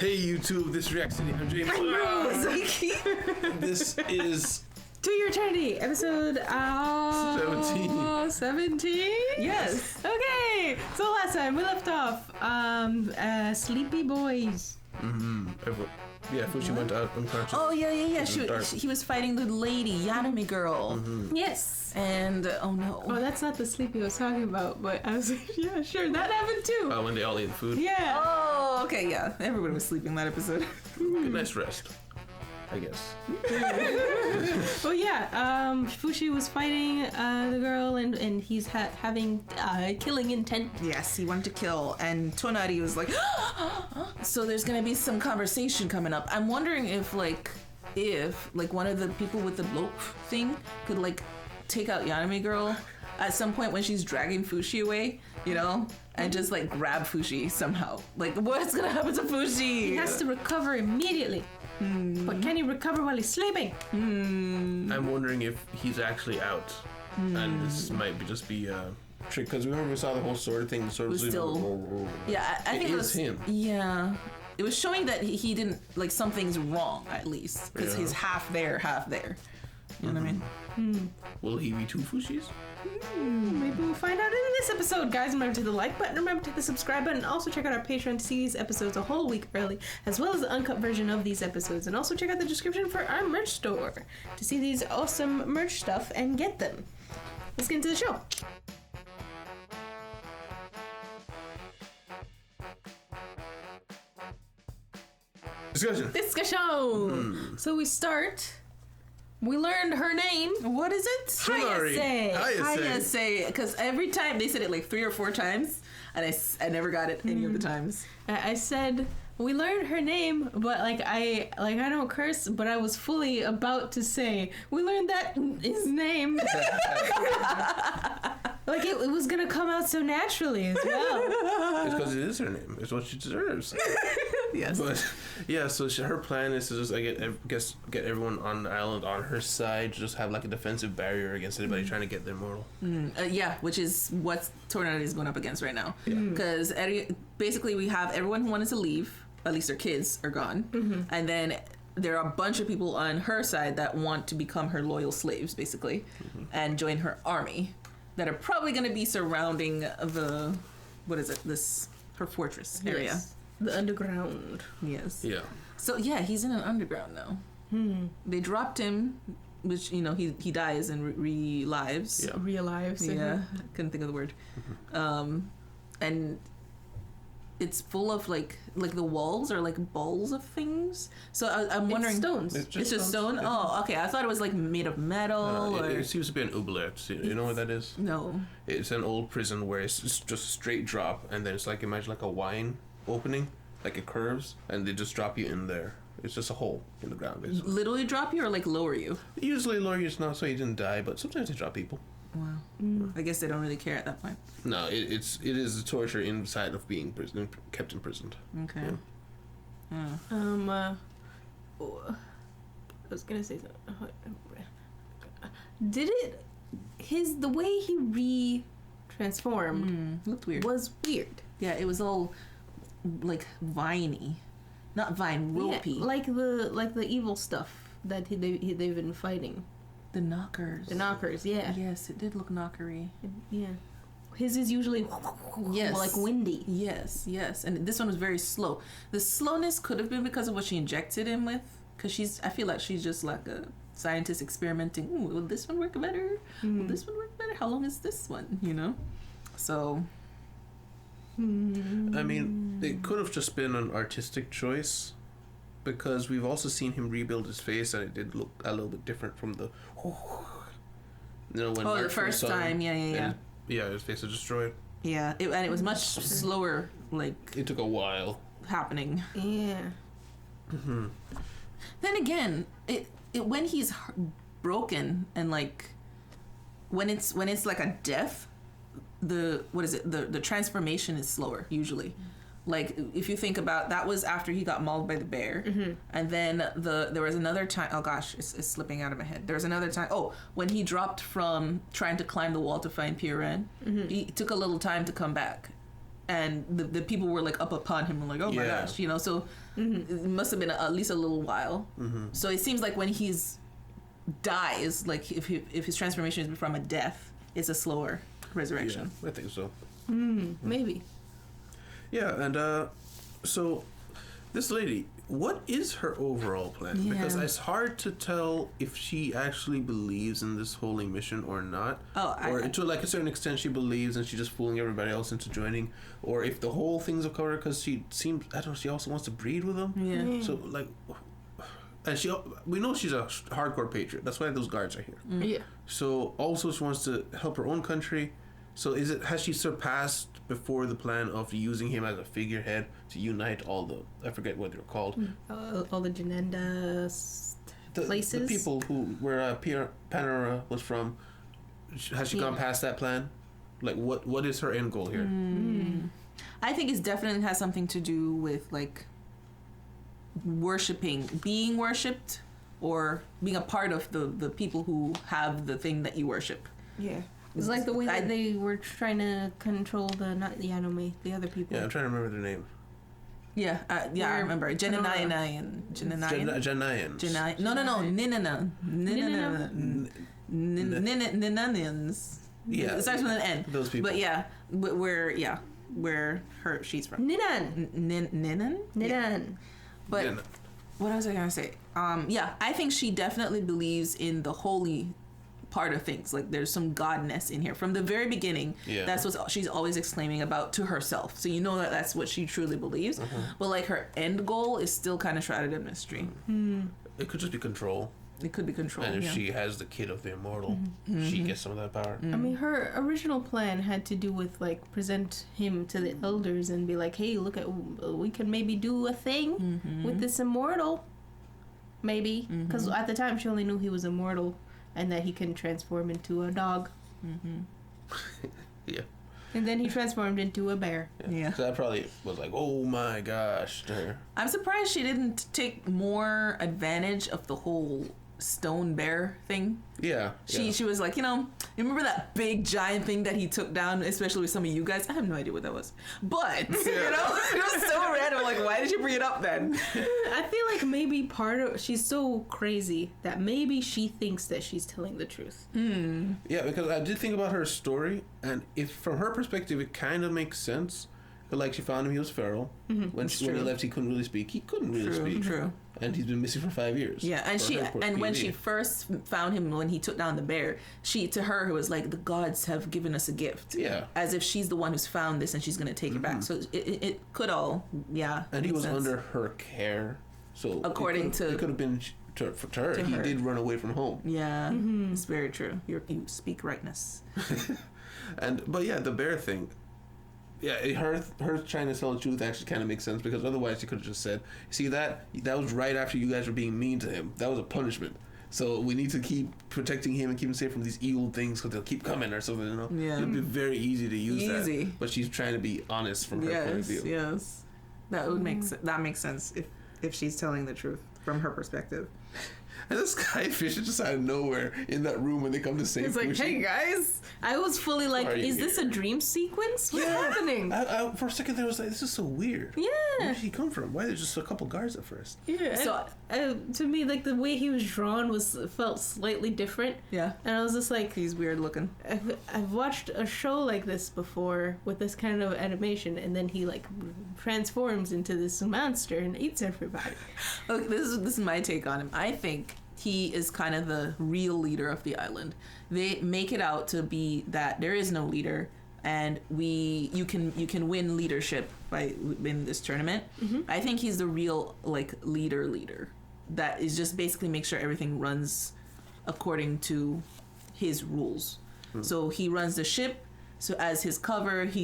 Hey YouTube, this is React City. I'm James. This is To Your Eternity, episode 17. Yes. Okay. So last time we left off, Sleepy Boys. Yeah, Fushi went out unconscious. Oh yeah. He was fighting the lady, Yanami girl. Yes. And oh no. Oh, that's not the Sleepy I was talking about, but I was like, yeah, sure, that happened too. When they all ate food. Yeah. Oh, okay, yeah. Everybody was sleeping that episode. Good night's rest, I guess. Well, yeah. Fushi was fighting the girl, and he's having killing intent. Yes, he wanted to kill, and Tonari was like, so there's gonna be some conversation coming up. I'm wondering if one of the people with the bloke thing could take out Yanami girl at some point when she's dragging Fushi away, and just grab Fushi somehow. What's gonna happen to Fushi? He has to recover immediately. But can he recover while he's sleeping? I'm wondering if he's actually out, and this might just be a trick. Because remember we saw the whole sword thing. The sword was still. Yeah, I think it was him. Yeah, it was showing that he didn't something's wrong at least because he's half there, half there. You know what I mean? Will he be two Fushis? Maybe we'll find out in this episode. Guys, remember to hit the like button, remember to hit the subscribe button, also check out our Patreon to see these episodes a whole week early, as well as the uncut version of these episodes, and also check out the description for our merch store to see these awesome merch stuff and get them. Let's get into the show. Discussion. So we start. We learned her name. What is it? Hayase. Because every time they said it 3 or 4 times, and I never got it any of the times. I said we learned her name, but I don't curse, but I was fully about to say we learned that his name. It was gonna come out so naturally as well. It's because it is her name. It's what she deserves. Yes. But yeah, so her plan is to just get everyone on the island on her side, just have a defensive barrier against anybody trying to get their mortal. Which is what Tornado is going up against right now. Because basically we have everyone who wanted to leave, at least their kids are gone, and then there are a bunch of people on her side that want to become her loyal slaves, basically, and join her army. That are probably going to be surrounding her fortress area. Yes. The underground. Yes. Yeah. So yeah, he's in an underground now. They dropped him, which he dies and relives. Yeah. Relives. Yeah, I couldn't think of the word. And it's full of the walls are balls of things. So I'm wondering. It's stones. It's just stone. Yeah. Oh, okay. I thought it was made of metal. It seems to be an oubliette. You know what that is? No. It's an old prison where it's just a straight drop, and then it's imagine a wine opening, it curves, and they just drop you in there. It's just a hole in the ground, basically. Literally drop you or lower you? Usually lower you not so you didn't die, but sometimes they drop people. Wow. I guess they don't really care at that point. No, it is a torture inside of being kept imprisoned. Okay. Yeah. I was gonna say something. The way he re-transformed Looked weird. was weird. Yeah, it was all viney, not vine, ropey. Yeah, like the evil stuff that they've been fighting. The knockers. The knockers, yeah. Yes, it did look knockery. Yeah. His is usually windy. Yes, and this one was very slow. The slowness could have been because of what she injected him with, because I feel like she's just a scientist experimenting. Will this one work better? Will this one work better? How long is this one? So. I mean, it could have just been an artistic choice, because we've also seen him rebuild his face, and it did look a little bit different from the. When the first time, yeah. Yeah, his face was destroyed. Yeah, and it was much slower. It took a while. Happening. Yeah. Then again, it when he's broken and when it's a death, the transformation is slower usually. If you think about, that was after he got mauled by the bear, and then there was another time. Oh gosh, it's slipping out of my head. There was another time. Oh, when he dropped from trying to climb the wall to find Piran, he took a little time to come back. and the people were like up upon him and like, oh my gosh, you know. So it must have been at least a little while. So it seems like when he's dies, like if his transformation is from a death, it's a slower resurrection. Yeah, I think so. Maybe. Yeah, and so this lady, what is her overall plan? Yeah. Because it's hard to tell if she actually believes in this holy mission or not. Or to like a certain extent she believes and she's just fooling everybody else into joining. Or if the whole thing's a cover because she seems, I don't know, she also wants to breed with them. Yeah. So like, and we know she's a hardcore patriot. That's why those guards are here. Yeah. So also she wants to help her own country. So has she surpassed before the plan of using him as a figurehead to unite all the, I forget what they're called. All the Janenda places? The people where Panera was from. Has she gone past that plan? Like what is her end goal here? I think it definitely has something to do with like being worshipped, or being a part of the people who have the thing that you worship. Yeah. It's like the way that they were trying to control not the Yanome, the other people. Yeah, I'm trying to remember their name. Yeah, I remember. Jananayan. No. Ninanans. Yeah. It starts with an N. Those people. But yeah, where she's from. Ninan. Ninan? Ninan. But Yeah. what was I gonna say? Yeah, I think she definitely believes in the holy part of things. Like there's some godness in here from the very beginning. Yeah. That's what she's always exclaiming about to herself. So you know that that's what she truly believes. But like her end goal is still kind of shrouded in mystery. It could just be control. It could be control. And if she has the kid of the immortal, she gets some of that power. I mean, her original plan had to do with like present him to the elders and be like, hey, look at, we can maybe do a thing with this immortal. Maybe. Because at the time she only knew he was immortal and that he can transform into a dog. Yeah. And then he transformed into a bear. Yeah. So that probably was like, oh my gosh, to her. I'm surprised she didn't take more advantage of the whole stone bear thing. Yeah. She was like, you remember that big giant thing that he took down, especially with some of you guys? I have no idea what that was. But, it was so random. Like, why did you bring it up then? I feel like maybe she's so crazy that maybe she thinks that she's telling the truth. Yeah, because I did think about her story, and if from her perspective, it kind of makes sense. But like, she found him, he was feral. When he left, he couldn't really speak. He couldn't really speak. True. And he's been missing for 5 years. Yeah, and when she first found him, when he took down the bear, to her it was like, the gods have given us a gift. Yeah. As if she's the one who's found this and she's gonna take it back. So it could all, And he was under her care. So according it could have been to her. He did run away from home. Yeah, it's very true. You speak rightness. But yeah, the bear thing. Yeah, her trying to tell the truth actually kind of makes sense, because otherwise she could have just said, "See that was right after you guys were being mean to him. That was a punishment. So we need to keep protecting him and keep him safe from these evil things because they'll keep coming or something." Yeah, it'd be very easy to use that. But she's trying to be honest from her point of view. Yes, that would make that makes sense if she's telling the truth from her perspective. And this skyfish is just out of nowhere in that room when they come to save. It's like, hey guys, I was fully like, is this a dream sequence? What's happening? I, for a second there was like, this is so weird. Yeah. Where did he come from? Why there's just a couple guards at first? Yeah. So to me, like the way he was drawn felt slightly different. Yeah. And I was just like, he's weird looking. I've watched a show like this before with this kind of animation, and then he like transforms into this monster and eats everybody. Okay, this is my take on him. I think he is kind of the real leader of the island. They make it out to be that there is no leader, and you can win leadership by winning this tournament. I think he's the real like leader that is just basically make sure everything runs according to his rules. So he runs the ship. So as his cover, he